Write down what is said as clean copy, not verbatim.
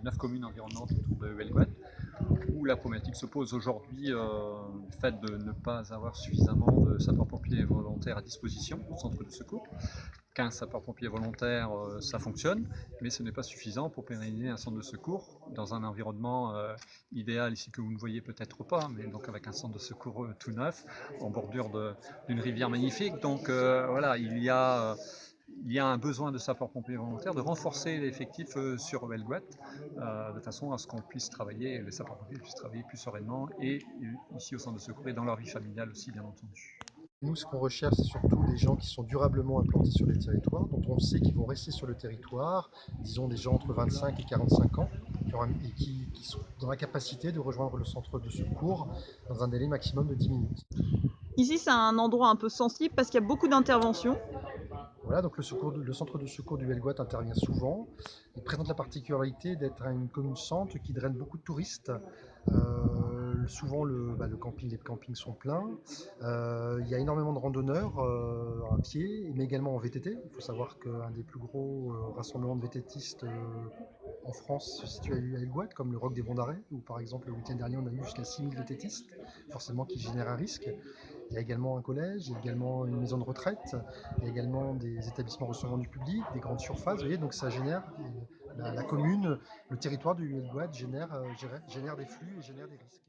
9 communes environnantes autour de Huelgoat, où la problématique se pose aujourd'hui du fait de ne pas avoir suffisamment de sapeurs-pompiers volontaires à disposition au centre de secours. 15 sapeurs-pompiers volontaires, ça fonctionne, mais ce n'est pas suffisant pour pérenniser un centre de secours dans un environnement idéal ici que vous ne voyez peut-être pas, mais donc avec un centre de secours tout neuf, en bordure d'une rivière magnifique. Donc voilà, il y a un besoin de sapeurs-pompiers volontaires, de renforcer l'effectif sur Huelgoat, de façon à ce qu'on puisse travailler, les sapeurs-pompiers puissent travailler plus sereinement, et ici au centre de secours et dans leur vie familiale aussi, bien entendu. Nous, ce qu'on recherche, c'est surtout des gens qui sont durablement implantés sur les territoires, dont on sait qu'ils vont rester sur le territoire, disons des gens entre 25 et 45 ans, et qui sont dans la capacité de rejoindre le centre de secours dans un délai maximum de 10 minutes. Ici, c'est un endroit un peu sensible parce qu'il y a beaucoup d'interventions. Voilà, donc le centre de secours du Helgoat intervient souvent. Il présente la particularité d'être une commune centre qui draine beaucoup de touristes. Souvent, le camping, les campings sont pleins. Il y a énormément de randonneurs à pied, mais également en VTT. Il faut savoir qu'un des plus gros rassemblements de VTTistes en France se situe à Helgoat, comme le Roc des Bons d'Arrêt, où par exemple le week-end dernier on a eu jusqu'à 6000 VTTistes, forcément qui génère un risque. Il y a également un collège, il y a également une maison de retraite, il y a également des établissements recevant du public, des grandes surfaces, vous voyez, donc ça génère, la commune, le territoire du Helgoat génère des flux et génère des risques.